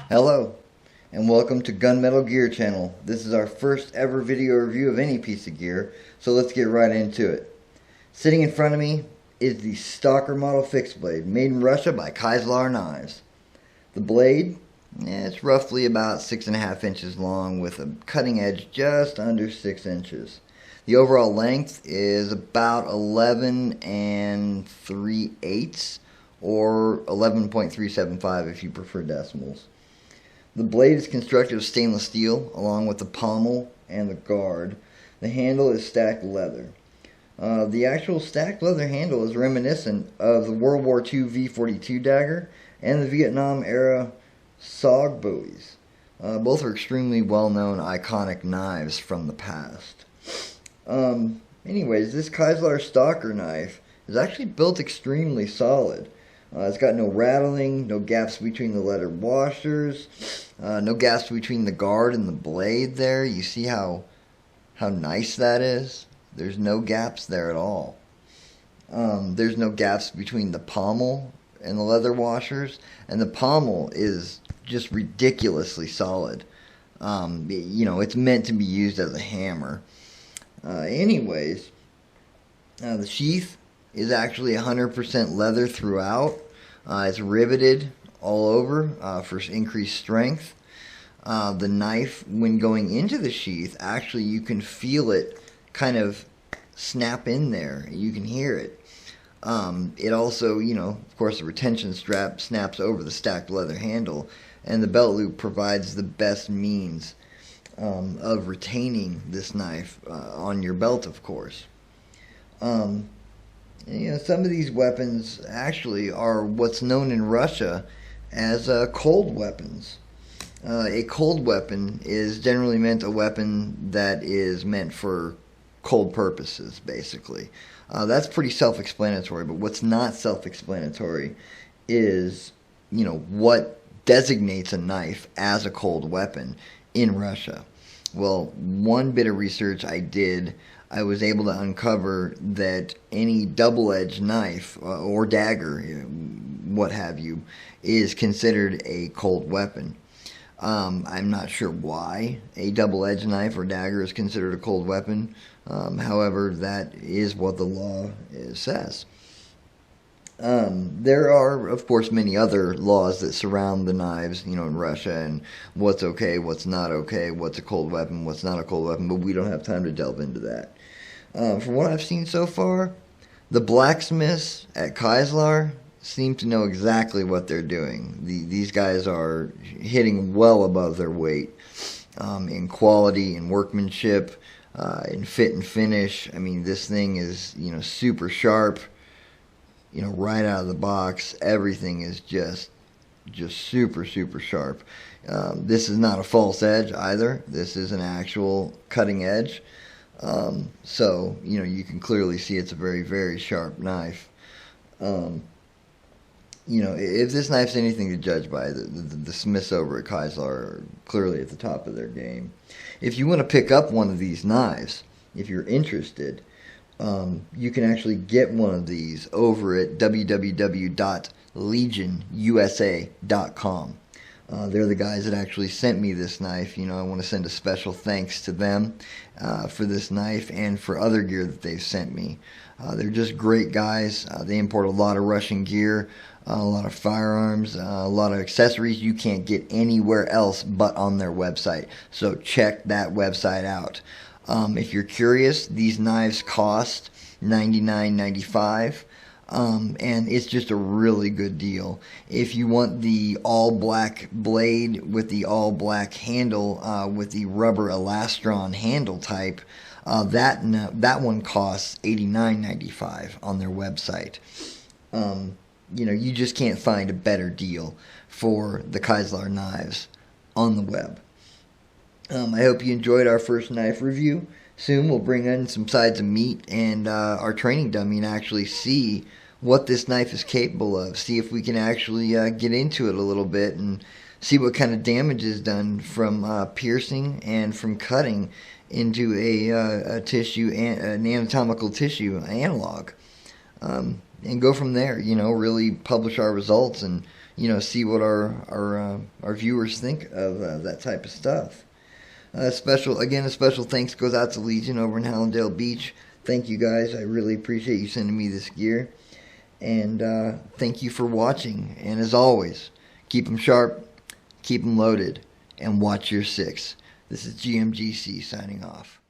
Hello, and welcome to Gunmetal Gear Channel. This is our first ever video review of any piece of gear, so let's get right into it. Sitting in front of me is the Stalker model fixed blade, made in Russia by Kizlyar knives. The blade, it's roughly about 6.5 inches long with a cutting edge just under 6 inches. The overall length is about 11 3/8 or 11.375 if you prefer decimals. The blade is constructed of stainless steel along with the pommel and the guard. The handle is stacked leather. The actual stacked leather handle is reminiscent of the World War II V-42 dagger and the Vietnam era SOG buoys. Both are extremely well-known iconic knives from the past. Anyways, this Kizlyar Stalker knife is actually built extremely solid. It's got no rattling, no gaps between the leather washers, no gaps between the guard and the blade there. You see how nice that is? There's no gaps there at all. There's no gaps between the pommel and the leather washers, and the pommel is just ridiculously solid. It's meant to be used as a hammer. The sheath is actually 100% leather throughout. It's riveted all over for increased strength. The knife, when going into the sheath, actually you can feel it kind of snap in there. You can hear it. It also, of course, the retention strap snaps over the stacked leather handle, and the belt loop provides the best means of retaining this knife on your belt, of course. Some of these weapons actually are what's known in Russia as cold weapons. A cold weapon is generally meant a weapon that is meant for cold purposes, basically. That's pretty self-explanatory, but what's not self-explanatory is, what designates a knife as a cold weapon in Russia. Well, one bit of research I did, I was able to uncover that any double-edged knife or dagger, what have you, is considered a cold weapon. I'm not sure why a double-edged knife or dagger is considered a cold weapon. However, that is what the law says. There are, of course, many other laws that surround the knives, in Russia, and what's okay, what's not okay, what's a cold weapon, what's not a cold weapon, but we don't have time to delve into that. From what I've seen so far, the blacksmiths at Kizlyar seem to know exactly what they're doing. These guys are hitting well above their weight in quality, in workmanship, in fit and finish. I mean, this thing is, super sharp. Right out of the box, everything is just super, super sharp. This is not a false edge either. This is an actual cutting edge. So, you can clearly see it's a very, very sharp knife. If this knife's anything to judge by, the Smiths over at Kizlyar are clearly at the top of their game. If you want to pick up one of these knives, if you're interested, you can actually get one of these over at www.legionusa.com. They're the guys that actually sent me this knife. I want to send a special thanks to them for this knife and for other gear that they've sent me. They're just great guys. They import a lot of Russian gear, a lot of firearms, a lot of accessories you can't get anywhere else but on their website. So check that website out. If you're curious, these knives cost $99.95. And it's just a really good deal. If you want the all-black blade with the all-black handle with the rubber elastron handle type, that one costs $89.95 on their website. You just can't find a better deal for the Kizlyar knives on the web. I hope you enjoyed our first knife review. Soon we'll bring in some sides of meat and our training dummy and actually see what this knife is capable of. See if we can actually get into it a little bit and see what kind of damage is done from piercing and from cutting into a tissue, an anatomical tissue analog. And go from there, really publish our results and see what our viewers think of that type of stuff. A special thanks goes out to Legion over in Hallandale Beach. Thank you guys. I really appreciate you sending me this gear. And thank you for watching. And as always, keep them sharp, keep them loaded, and watch your six. This is GMGC signing off.